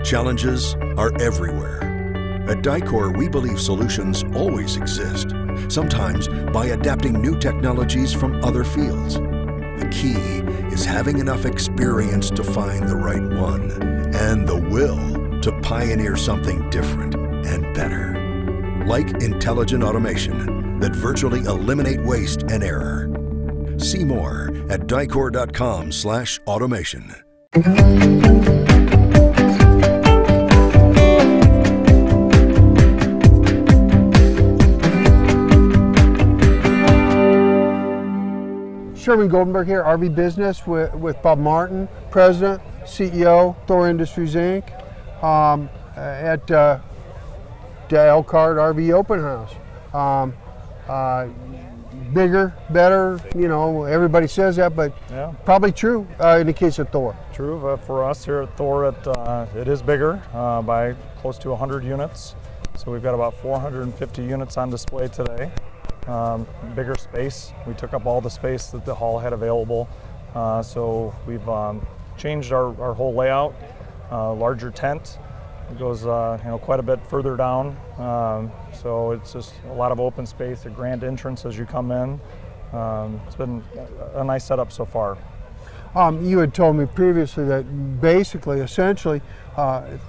Challenges are everywhere. At Dicor, we believe solutions always exist, sometimes by adapting new technologies from other fields. The key is having enough experience to find the right one and the will to pioneer something different and better. Like intelligent automation that virtually eliminate waste and error. See more at dicor.com/automation. Sherman Goldenberg here, RV Business with Bob Martin, President, CEO, Thor Industries Inc. At the Elkhart RV Open House. Bigger, better, you know, everybody says that, but yeah, probably true in the case of Thor. True for us here at Thor, it is bigger by close to 100 units. So we've got about 450 units on display today. Bigger space. We took up all the space that the hall had available. So we've changed our whole layout, larger tent. It goes quite a bit further down. So it's just a lot of open space, a grand entrance as you come in. It's been a nice setup so far. You had told me previously that basically, essentially,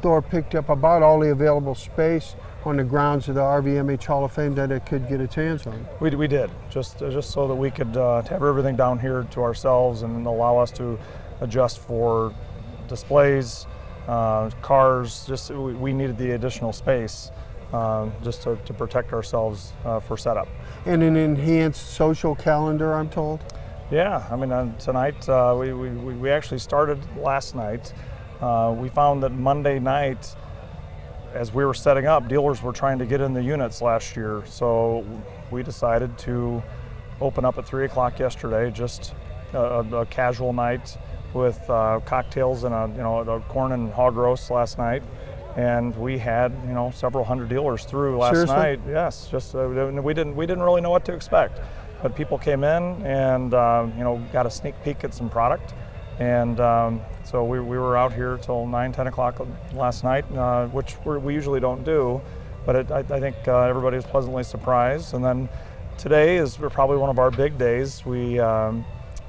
Thor picked up about all the available space on the grounds of the RVMH Hall of Fame that it could get its hands on. We did, just so that we could have everything down here to ourselves and allow us to adjust for displays, cars. Just we needed the additional space just to protect ourselves for setup. And an enhanced social calendar, I'm told? Yeah, I mean tonight we actually started last night. We found that Monday night, as we were setting up, dealers were trying to get in the units last year, so we decided to open up at 3 o'clock yesterday, just a casual night with cocktails and a corn and hog roast last night, and we had several hundred dealers through last Seriously? night. Yes, just we didn't really know what to expect, but people came in and got a sneak peek at some product. And so we were out here till 9-10 o'clock last night, which we usually don't do, but I think everybody was pleasantly surprised. And then today is probably one of our big days. We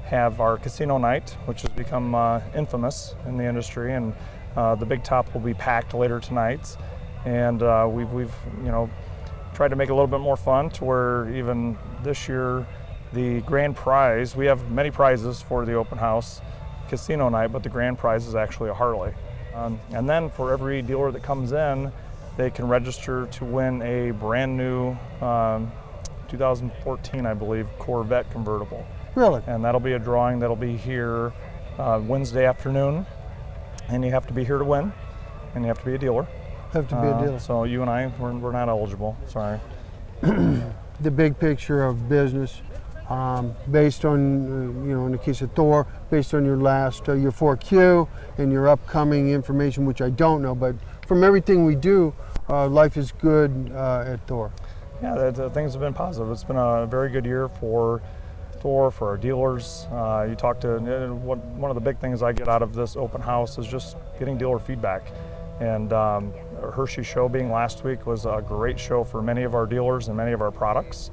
have our casino night, which has become infamous in the industry, and the big top will be packed later tonight. And we've tried to make it a little bit more fun, to where even this year the grand prize, we have many prizes for the open house casino night, but the grand prize is actually a Harley. And then for every dealer that comes in, they can register to win a brand new 2014, I believe, Corvette convertible. Really? And that'll be a drawing that'll be here Wednesday afternoon, and you have to be here to win, and you have to be a dealer. Have to be a dealer. So you and I, we're not eligible, sorry. The big picture of business, based on, in the case of Thor, based on your last, your 4Q and your upcoming information, which I don't know, but from everything we do, life is good at Thor. Yeah, things have been positive. It's been a very good year for Thor, for our dealers. You talk to, one of the big things I get out of this open house is just getting dealer feedback. And Hershey show being last week was a great show for many of our dealers and many of our products.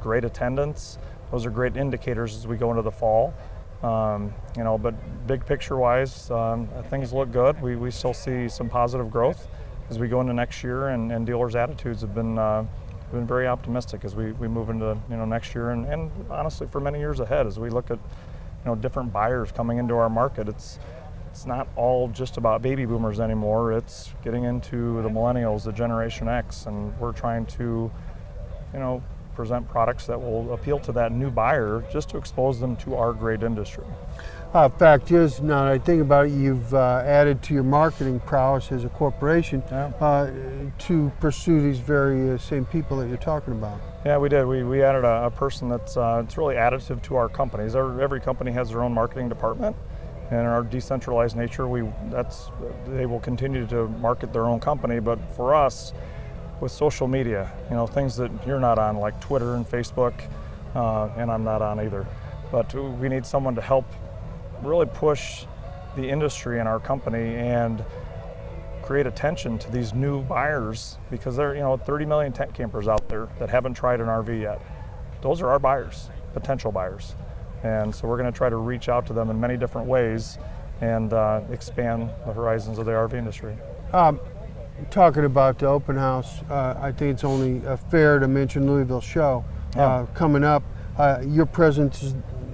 Great attendance. Those are great indicators as we go into the fall. But big picture wise, things look good. We still see some positive growth as we go into next year, and dealers' attitudes have been very optimistic as we move into next year, and honestly for many years ahead as we look at different buyers coming into our market. It's not all just about baby boomers anymore. It's getting into the millennials, the Generation X, and we're trying to present products that will appeal to that new buyer, just to expose them to our great industry. Fact is, now that I think about it, you've added to your marketing prowess as a corporation to pursue these very same people that you're talking about. Yeah, we did. We added a person that's it's really additive to our companies. Every company has their own marketing department, and in our decentralized nature, they will continue to market their own company. But for us, with social media, things that you're not on, like Twitter and Facebook, and I'm not on either. But we need someone to help really push the industry and our company, and create attention to these new buyers, because there are 30 million tent campers out there that haven't tried an RV yet. Those are our buyers, potential buyers. And so we're going to try to reach out to them in many different ways and expand the horizons of the RV industry. Talking about the open house, I think it's only fair to mention Louisville Show coming up. Your presence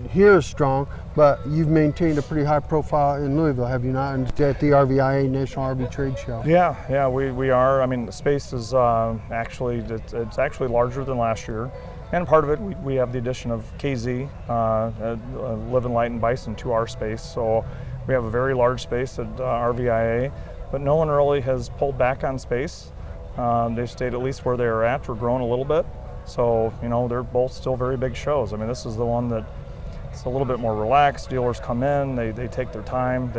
here is strong, but you've maintained a pretty high profile in Louisville, have you not? At the RVIA National RV Trade Show. Yeah, we are. I mean, the space is it's actually larger than last year, and part of it we have the addition of KZ, Live and Light and Bison to our space, so we have a very large space at RVIA. But no one really has pulled back on space. They've stayed at least where they are at, or grown a little bit. So, they're both still very big shows. I mean, this is the one that it's a little bit more relaxed. Dealers come in, they take their time.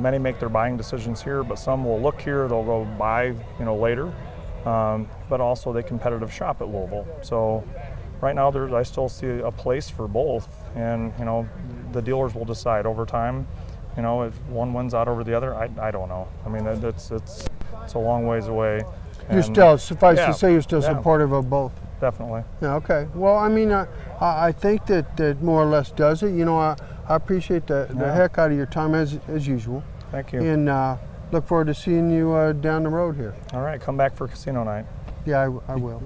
Many make their buying decisions here, but some will look here, they'll go buy, later. But also they competitive shop at Louisville. So right now I still see a place for both, and, the dealers will decide over time. If one wins out over the other, I don't know. I mean, it's a long ways away. You're still, suffice to say, you're still supportive of both. Definitely. Yeah, okay. Well, I mean, I think that more or less does it. I appreciate the heck out of your time as usual. Thank you. And look forward to seeing you down the road here. All right, come back for casino night. Yeah, I will.